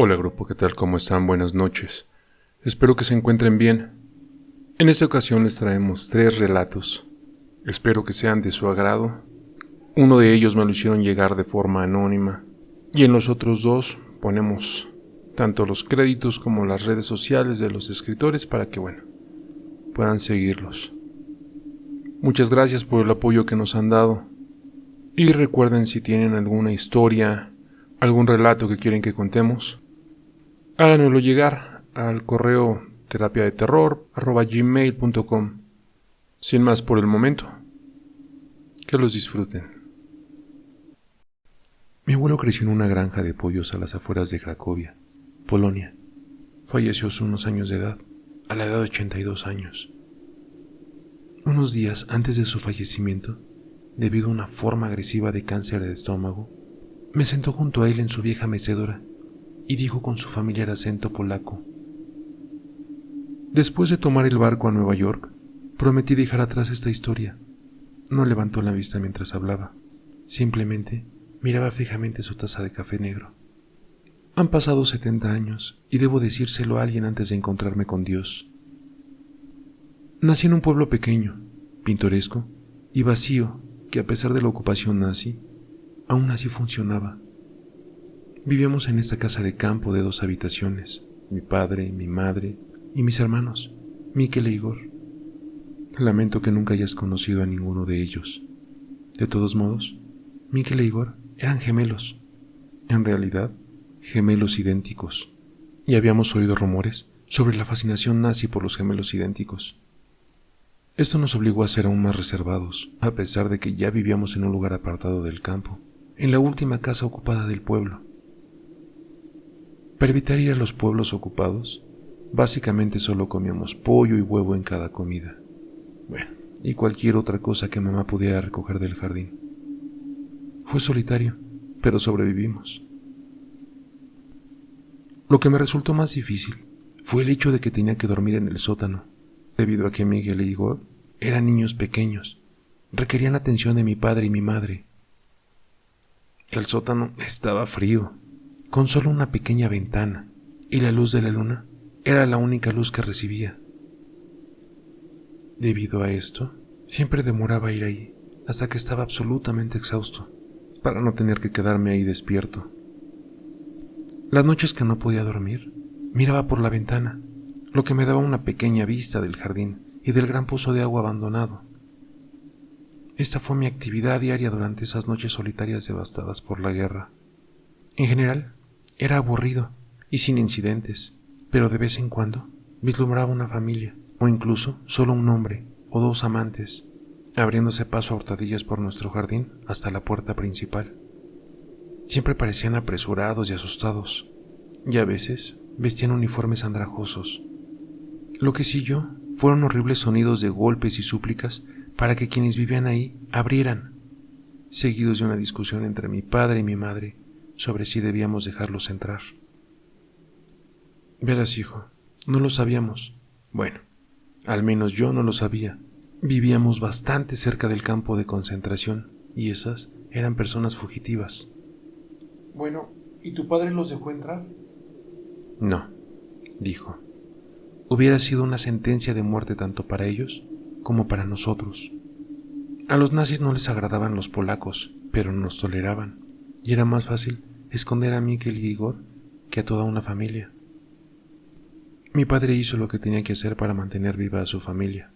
Hola grupo, ¿qué tal? ¿Cómo están? Buenas noches. Espero que se encuentren bien. En esta ocasión les traemos 3 relatos. Espero que sean de su agrado. Uno de ellos me lo hicieron llegar de forma anónima y en los otros 2 ponemos tanto los créditos como las redes sociales de los escritores para que, puedan seguirlos. Muchas gracias por el apoyo que nos han dado y recuerden, si tienen alguna historia, algún relato que quieren que contemos, háganoslo llegar al correo terapiadeterror@gmail.com. Sin más por el momento, que los disfruten. Mi abuelo creció en una granja de pollos a las afueras de Cracovia, Polonia. Falleció hace unos años de edad, a la edad de 82 años. Unos días antes de su fallecimiento, debido a una forma agresiva de cáncer de estómago, me sentó junto a él en su vieja mecedora y dijo con su familiar acento polaco: después de tomar el barco a Nueva York, prometí dejar atrás esta historia. No levantó la vista mientras hablaba, simplemente miraba fijamente su taza de café negro. Han pasado 70 años y debo decírselo a alguien antes de encontrarme con Dios. Nací en un pueblo pequeño, pintoresco y vacío que, a pesar de la ocupación nazi, aún así funcionaba. Vivíamos en esta casa de campo de 2 habitaciones, mi padre, mi madre y mis hermanos, Mikel e Igor. Lamento que nunca hayas conocido a ninguno de ellos. De todos modos, Mikel e Igor eran gemelos. En realidad, gemelos idénticos. Y habíamos oído rumores sobre la fascinación nazi por los gemelos idénticos. Esto nos obligó a ser aún más reservados, a pesar de que ya vivíamos en un lugar apartado del campo, en la última casa ocupada del pueblo. Para evitar ir a los pueblos ocupados, básicamente solo comíamos pollo y huevo en cada comida. Y cualquier otra cosa que mamá pudiera recoger del jardín. Fue solitario, pero sobrevivimos. Lo que me resultó más difícil fue el hecho de que tenía que dormir en el sótano, debido a que Miguel e Igor eran niños pequeños, requerían atención de mi padre y mi madre. El sótano estaba frío, con solo una pequeña ventana, y la luz de la luna era la única luz que recibía. Debido a esto, siempre demoraba ir ahí hasta que estaba absolutamente exhausto, para no tener que quedarme ahí despierto. Las noches que no podía dormir, miraba por la ventana, lo que me daba una pequeña vista del jardín y del gran pozo de agua abandonado. Esta fue mi actividad diaria durante esas noches solitarias devastadas por la guerra. En general, era aburrido y sin incidentes, pero de vez en cuando vislumbraba una familia, o incluso solo un hombre o 2 amantes, abriéndose paso a hurtadillas por nuestro jardín hasta la puerta principal. Siempre parecían apresurados y asustados, y a veces vestían uniformes andrajosos. Lo que siguió fueron horribles sonidos de golpes y súplicas para que quienes vivían ahí abrieran, seguidos de una discusión entre mi padre y mi madre sobre si debíamos dejarlos entrar. Verás, hijo, no lo sabíamos. Al menos yo no lo sabía. Vivíamos bastante cerca del campo de concentración y esas eran personas fugitivas. ¿Y tu padre los dejó entrar? No, dijo. Hubiera sido una sentencia de muerte tanto para ellos como para nosotros. A los nazis no les agradaban los polacos, pero nos toleraban, y era más fácil esconder a Mikel y Igor que a toda una familia. Mi padre hizo lo que tenía que hacer para mantener viva a su familia.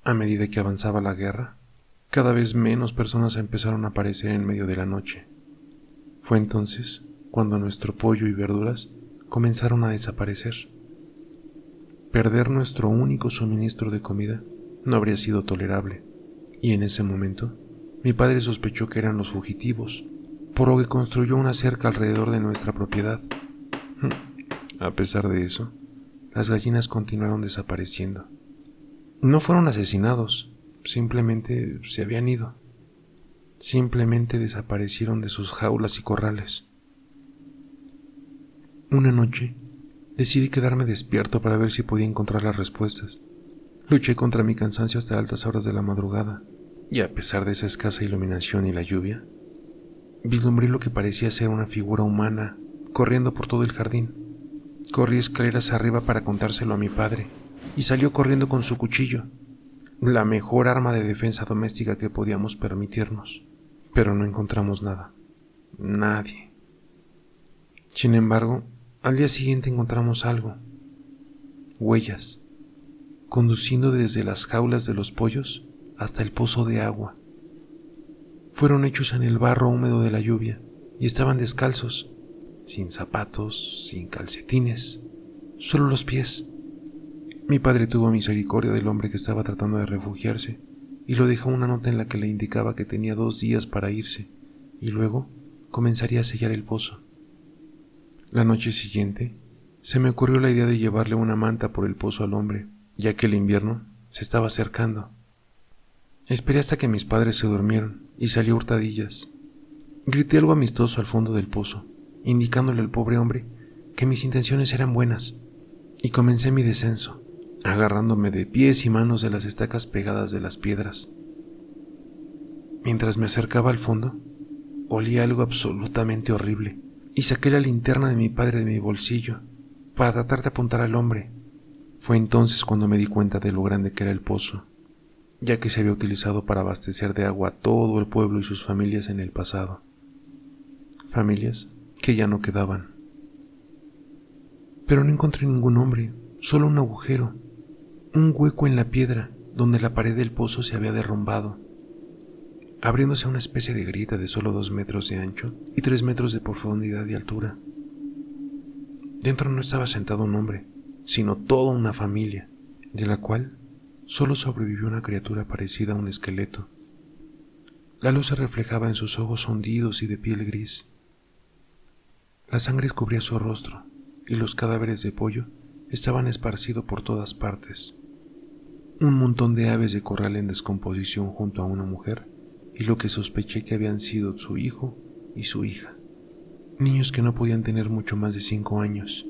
A medida que avanzaba la guerra, cada vez menos personas empezaron a aparecer en medio de la noche. Fue entonces cuando nuestro pollo y verduras comenzaron a desaparecer. Perder nuestro único suministro de comida no habría sido tolerable, y en ese momento mi padre sospechó que eran los fugitivos, por lo que construyó una cerca alrededor de nuestra propiedad. A pesar de eso, las gallinas continuaron desapareciendo. No fueron asesinados, simplemente se habían ido. Simplemente desaparecieron de sus jaulas y corrales. Una noche, decidí quedarme despierto para ver si podía encontrar las respuestas. Luché contra mi cansancio hasta altas horas de la madrugada, y a pesar de esa escasa iluminación y la lluvia, vislumbré lo que parecía ser una figura humana corriendo por todo el jardín. Corrí escaleras arriba para contárselo a mi padre, y salió corriendo con su cuchillo, la mejor arma de defensa doméstica que podíamos permitirnos. Pero no encontramos nada. Nadie. Sin embargo, al día siguiente encontramos algo. Huellas, conduciendo desde las jaulas de los pollos hasta el pozo de agua. Fueron hechos en el barro húmedo de la lluvia y estaban descalzos, sin zapatos, sin calcetines, solo los pies. Mi padre tuvo misericordia del hombre que estaba tratando de refugiarse y lo dejó una nota en la que le indicaba que tenía 2 días para irse y luego comenzaría a sellar el pozo. La noche siguiente se me ocurrió la idea de llevarle una manta por el pozo al hombre, ya que el invierno se estaba acercando. Esperé hasta que mis padres se durmieron y salí a hurtadillas. Grité algo amistoso al fondo del pozo, indicándole al pobre hombre que mis intenciones eran buenas, y comencé mi descenso, agarrándome de pies y manos de las estacas pegadas de las piedras. Mientras me acercaba al fondo, olía algo absolutamente horrible, y saqué la linterna de mi padre de mi bolsillo para tratar de apuntar al hombre. Fue entonces cuando me di cuenta de lo grande que era el pozo, ya que se había utilizado para abastecer de agua a todo el pueblo y sus familias en el pasado. Familias que ya no quedaban. Pero no encontré ningún hombre, solo un agujero, un hueco en la piedra donde la pared del pozo se había derrumbado, abriéndose a una especie de grieta de solo 2 metros de ancho y 3 metros de profundidad y altura. Dentro no estaba sentado un hombre, sino toda una familia, de la cual solo sobrevivió una criatura parecida a un esqueleto. La luz se reflejaba en sus ojos hundidos y de piel gris. La sangre cubría su rostro, y los cadáveres de pollo estaban esparcidos por todas partes. Un montón de aves de corral en descomposición junto a una mujer, y lo que sospeché que habían sido su hijo y su hija. Niños que no podían tener mucho más de 5 años,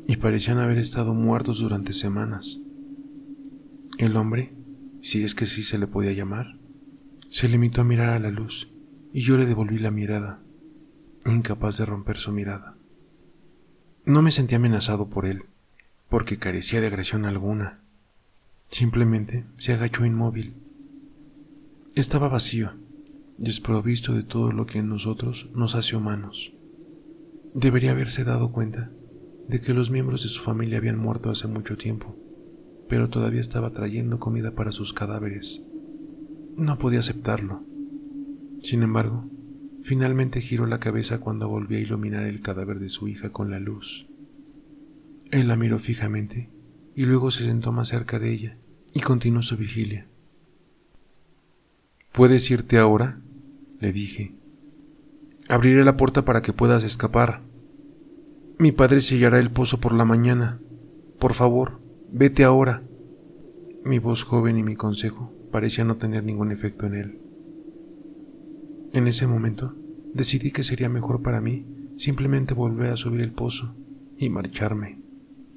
y parecían haber estado muertos durante semanas. El hombre, si es que sí se le podía llamar, se limitó a mirar a la luz, y yo le devolví la mirada, incapaz de romper su mirada. No me sentí amenazado por él, porque carecía de agresión alguna. Simplemente se agachó inmóvil. Estaba vacío, desprovisto de todo lo que en nosotros nos hace humanos. Debería haberse dado cuenta de que los miembros de su familia habían muerto hace mucho tiempo, pero todavía estaba trayendo comida para sus cadáveres. No podía aceptarlo. Sin embargo, finalmente giró la cabeza cuando volví a iluminar el cadáver de su hija con la luz. Él la miró fijamente y luego se sentó más cerca de ella y continuó su vigilia. «¿Puedes irte ahora?», le dije. «Abriré la puerta para que puedas escapar. Mi padre sellará el pozo por la mañana. Por favor, vete ahora». Mi voz joven y mi consejo parecían no tener ningún efecto en él. En ese momento, decidí que sería mejor para mí simplemente volver a subir el pozo y marcharme,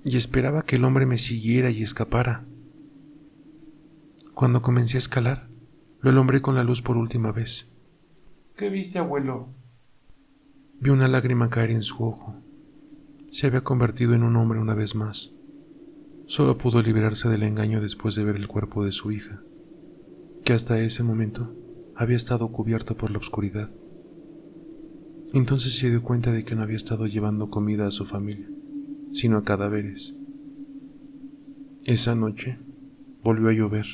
y esperaba que el hombre me siguiera y escapara. Cuando comencé a escalar, lo alumbré con la luz por última vez. ¿Qué viste, abuelo? Vi una lágrima caer en su ojo. Se había convertido en un hombre una vez más. Solo pudo librarse del engaño después de ver el cuerpo de su hija, que hasta ese momento había estado cubierto por la oscuridad. Entonces se dio cuenta de que no había estado llevando comida a su familia, sino a cadáveres. Esa noche volvió a llover,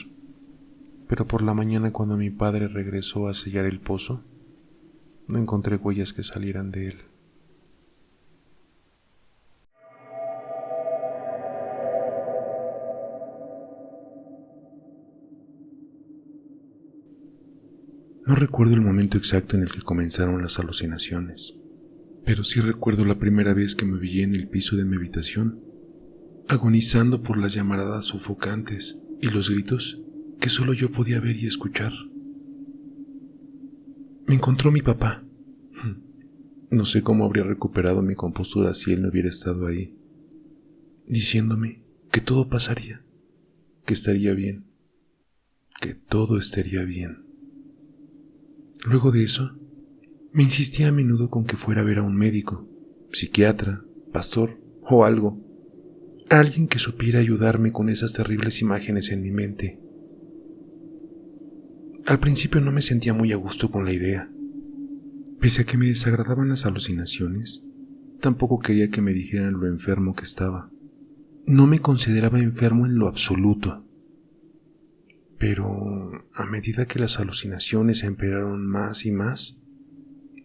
pero por la mañana, cuando mi padre regresó a sellar el pozo, no encontré huellas que salieran de él. No recuerdo el momento exacto en el que comenzaron las alucinaciones, pero sí recuerdo la primera vez que me vi en el piso de mi habitación, agonizando por las llamaradas sofocantes y los gritos que solo yo podía ver y escuchar. Me encontró mi papá. No sé cómo habría recuperado mi compostura si él no hubiera estado ahí, diciéndome que todo pasaría, que estaría bien, que todo estaría bien. Luego de eso, me insistía a menudo con que fuera a ver a un médico, psiquiatra, pastor o algo. Alguien que supiera ayudarme con esas terribles imágenes en mi mente. Al principio no me sentía muy a gusto con la idea. Pese a que me desagradaban las alucinaciones, tampoco quería que me dijeran lo enfermo que estaba. No me consideraba enfermo en lo absoluto. Pero a medida que las alucinaciones empeoraron más y más,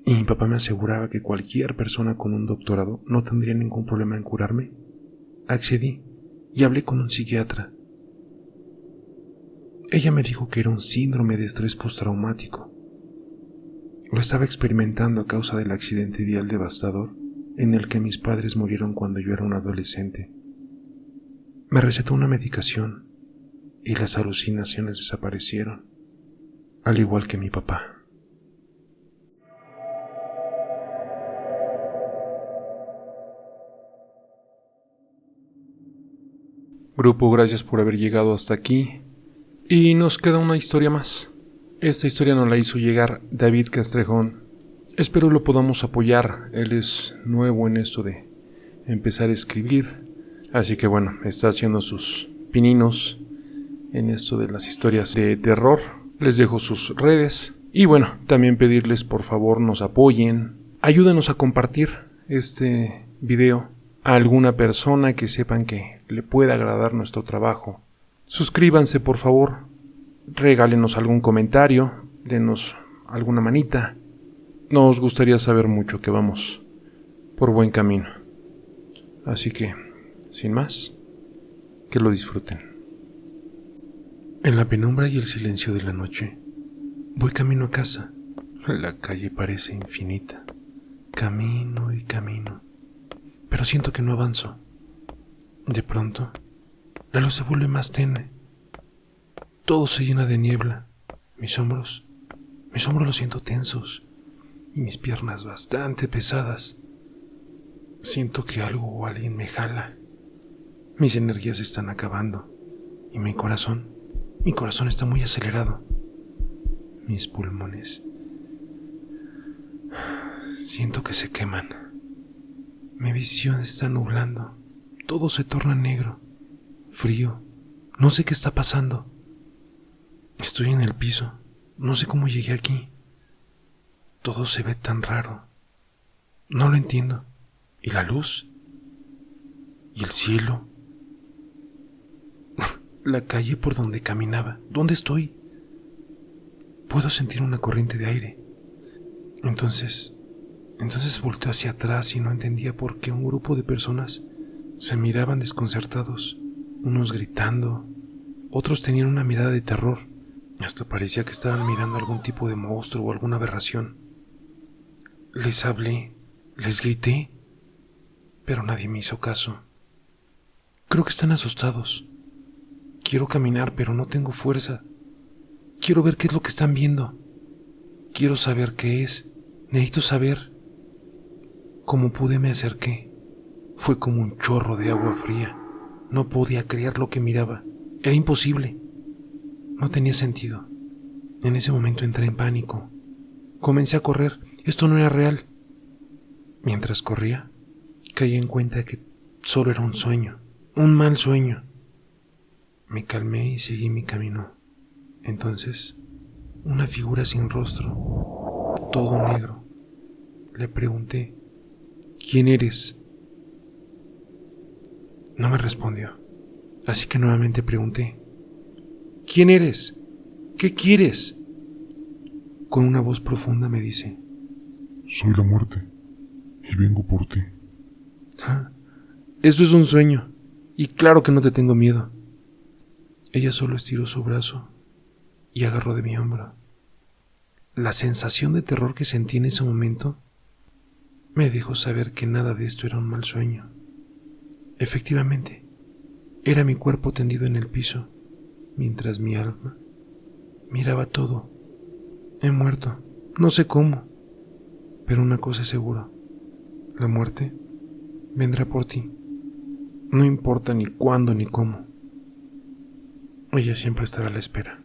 y mi papá me aseguraba que cualquier persona con un doctorado no tendría ningún problema en curarme, accedí y hablé con un psiquiatra. Ella me dijo que era un síndrome de estrés postraumático. Lo estaba experimentando a causa del accidente vial devastador en el que mis padres murieron cuando yo era un adolescente. Me recetó una medicación y las alucinaciones desaparecieron, al igual que mi papá. Grupo, gracias por haber llegado hasta aquí. Y nos queda una historia más. Esta historia nos la hizo llegar David Castrejón. Espero lo podamos apoyar. Él es nuevo en esto de empezar a escribir. Así que bueno, está haciendo sus pininos en esto de las historias de terror. Les dejo sus redes. Y bueno, también pedirles por favor nos apoyen. Ayúdenos a compartir este video a alguna persona que sepan que le pueda agradar nuestro trabajo. Suscríbanse por favor, regálenos algún comentario, denos alguna manita. Nos gustaría saber mucho que vamos por buen camino. Así que, sin más, que lo disfruten. En la penumbra y el silencio de la noche, voy camino a casa. La calle parece infinita. Camino y camino, pero siento que no avanzo. De pronto, la luz se vuelve más tenue. Todo se llena de niebla. Mis hombros los siento tensos y mis piernas bastante pesadas. Siento que algo o alguien me jala. Mis energías se están acabando y mi corazón está muy acelerado. Mis pulmones siento que se queman. Mi visión está nublando. Todo se torna negro, frío. No sé qué está pasando. Estoy en el piso. No sé cómo llegué aquí. Todo se ve tan raro. No lo entiendo. ¿Y la luz? ¿Y el cielo? La calle por donde caminaba. ¿Dónde estoy? Puedo sentir una corriente de aire. Entonces volteé hacia atrás y no entendía por qué un grupo de personas se miraban desconcertados, unos gritando, otros tenían una mirada de terror. Hasta parecía que estaban mirando algún tipo de monstruo o alguna aberración. Les hablé, les grité, pero nadie me hizo caso. Creo que están asustados. Quiero caminar, pero no tengo fuerza. Quiero ver qué es lo que están viendo. Quiero saber qué es. Necesito saber. Como pude me acerqué. Fue como un chorro de agua fría. No podía creer lo que miraba. Era imposible. No tenía sentido. En ese momento entré en pánico. Comencé a correr. Esto no era real. Mientras corría, caí en cuenta de que solo era un sueño. Un mal sueño. Me calmé y seguí mi camino. Entonces, una figura sin rostro, todo negro. Le pregunté, ¿quién eres? No me respondió, así que nuevamente pregunté, ¿quién eres? ¿Qué quieres? Con una voz profunda me dice, soy la muerte y vengo por ti. Esto es un sueño y claro que no te tengo miedo. Ella solo estiró su brazo y agarró de mi hombro. La sensación de terror que sentí en ese momento me dejó saber que nada de esto era un mal sueño. Efectivamente, era mi cuerpo tendido en el piso, mientras mi alma miraba todo. He muerto, no sé cómo, pero una cosa es segura, la muerte vendrá por ti. No importa ni cuándo ni cómo. Ella siempre estará a la espera.